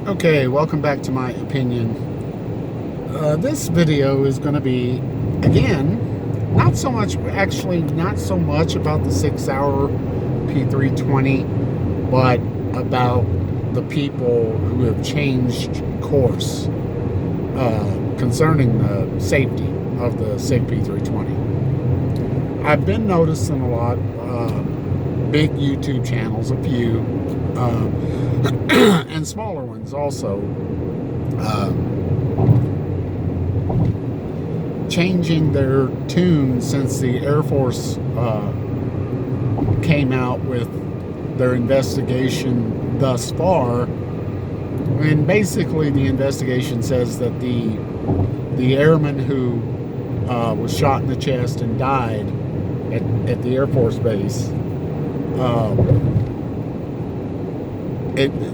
Okay, welcome back to my opinion. This video is going to be, again, not so much about the 6-hour p320, but about the people who have changed course concerning the safety of the SIG p320. I've been noticing a lot, big YouTube channels, a few, and smaller ones also, changing their tune since the Air Force came out with their investigation thus far. And basically the investigation says that the airman who was shot in the chest and died at the Air Force base,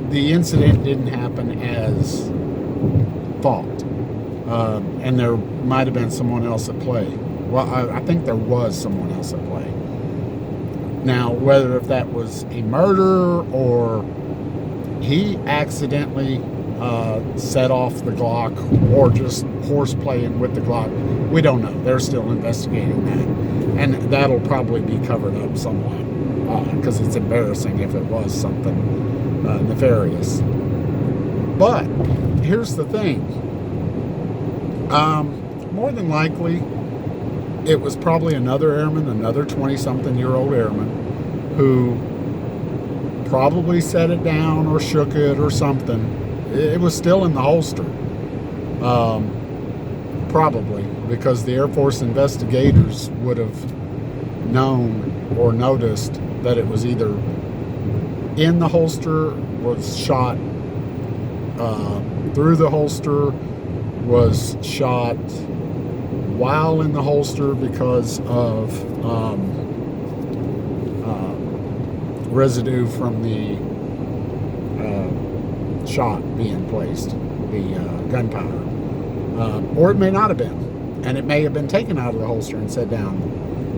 the incident didn't happen as thought, and there might have been someone else at play. Well, I think there was someone else at play. Now, whether if that was a murder or he accidentally set off the Glock or just horseplaying with the Glock, we don't know. They're still investigating that, and that'll probably be covered up somewhat, because it's embarrassing if it was something nefarious. But here's the thing. More than likely, it was probably another airman, another 20-something-year-old airman, who probably set it down or shook it or something. It was still in the holster. Probably, because the Air Force investigators would have known or noticed that it was either in the holster, was shot through the holster, was shot while in the holster because of residue from the shot being placed, the gunpowder. Or it may not have been, and it may have been taken out of the holster and set down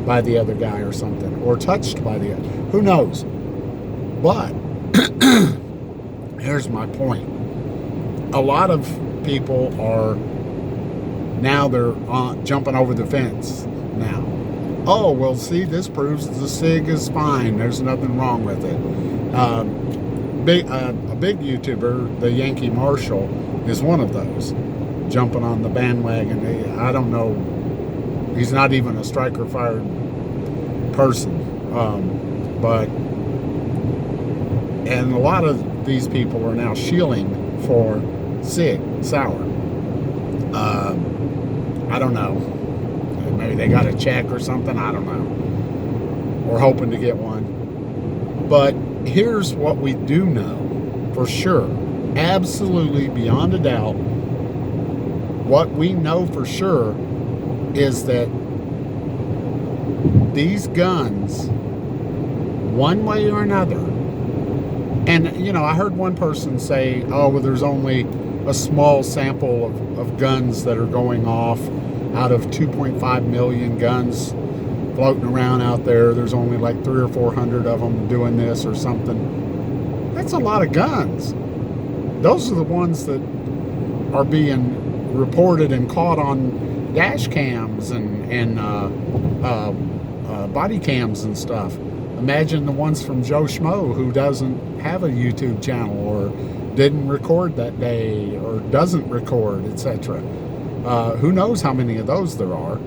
by the other guy or something, or touched by the other. Who knows? But here's my point. A lot of people are now, they're jumping over the fence now. Oh, well, see, this proves the SIG is fine. There's nothing wrong with it. A big YouTuber, the Yankee Marshall, is one of those, jumping on the bandwagon. I don't know. He's not even a striker fired person. And a lot of these people are now shielding for SIG, Sauer. I don't know. Maybe they got a check or something. I don't know. Or hoping to get one. But here's what we do know for sure. Absolutely beyond a doubt. What we know for sure is that these guns, one way or another, and, you know, I heard one person say, oh, well, there's only a small sample of guns that are going off out of 2.5 million guns floating around out there. There's only like 300 or 400 of them doing this or something. That's a lot of guns. Those are the ones that are being reported and caught on dash cams and body cams and stuff. Imagine the ones from Joe Schmo who doesn't have a YouTube channel or didn't record that day or doesn't record, etc. Who knows how many of those there are.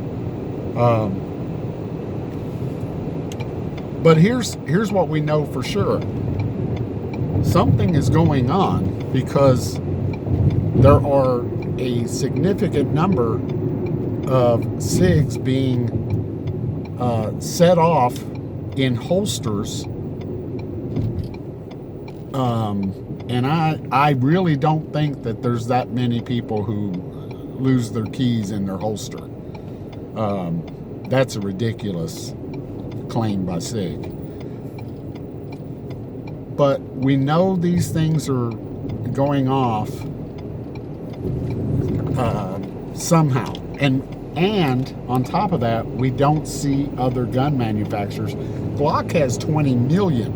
But here's what we know for sure. Something is going on, because there are a significant number of SIGs being set off in holsters, and I really don't think that there's that many people who lose their keys in their holster. That's a ridiculous claim by SIG. But we know these things are going off somehow, and on top of that, we don't see other gun manufacturers. Glock has 20 million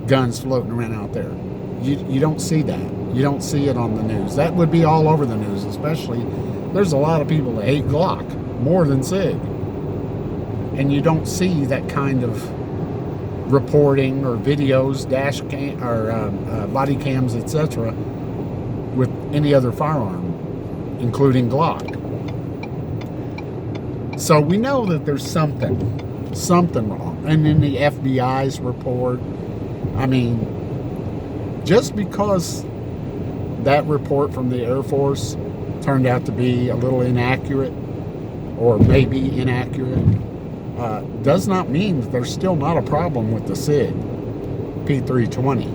guns floating around out there. You don't see that. You don't see it on the news. That would be all over the news, especially there's a lot of people that hate Glock more than SIG. And you don't see that kind of reporting or videos, dash cam or body cams, etc., with any other firearm, including Glock. So we know that there's something wrong. And in the FBI's report, I mean, just because that report from the Air Force turned out to be a little inaccurate, or maybe inaccurate, does not mean that there's still not a problem with the SIG P320.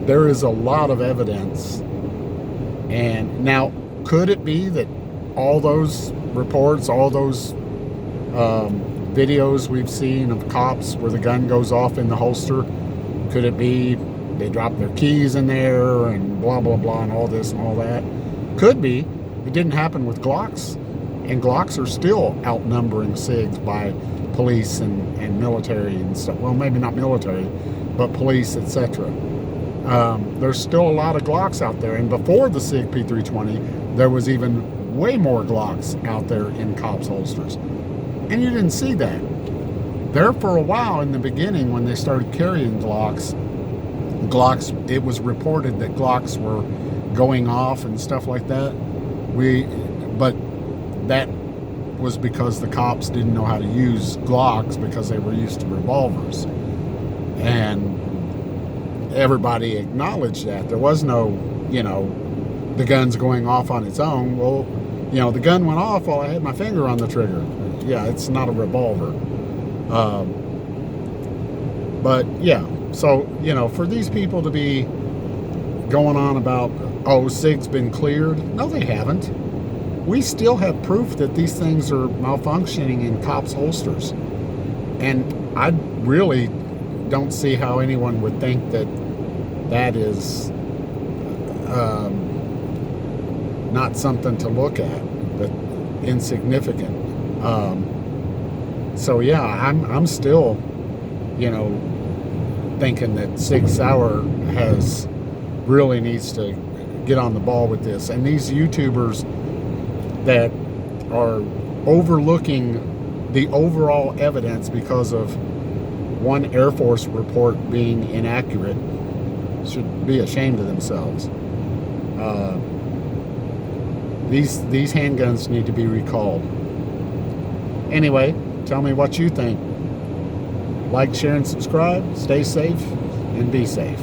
There is a lot of evidence. And now, could it be that all those reports, all those videos we've seen of cops where the gun goes off in the holster, could it be they drop their keys in there and blah, blah, blah, and all this and all that? Could be. It didn't happen with Glocks, and Glocks are still outnumbering SIGs by police and military and stuff. Well, maybe not military, but police, etc. There's still a lot of Glocks out there, and before the SIG P320, there was even way more Glocks out there in cops' holsters, and you didn't see that. There for a while in the beginning, when they started carrying Glocks, it was reported that Glocks were going off and stuff like that. But that was because the cops didn't know how to use Glocks because they were used to revolvers. And everybody acknowledged that. There was no, the gun's going off on its own. Well, the gun went off while I had my finger on the trigger. Yeah, it's not a revolver. But yeah, so, for these people to be going on about, oh, SIG's been cleared. No, they haven't. We still have proof that these things are malfunctioning in cops' holsters. And I really don't see how anyone would think that that is not something to look at, but insignificant. So yeah, I'm still, thinking that Sig Sauer really needs to get on the ball with this. And these YouTubers that are overlooking the overall evidence because of one Air Force report being inaccurate should be ashamed of themselves. These handguns need to be recalled. Anyway, tell me what you think. Like, share, and subscribe. Stay safe and be safe.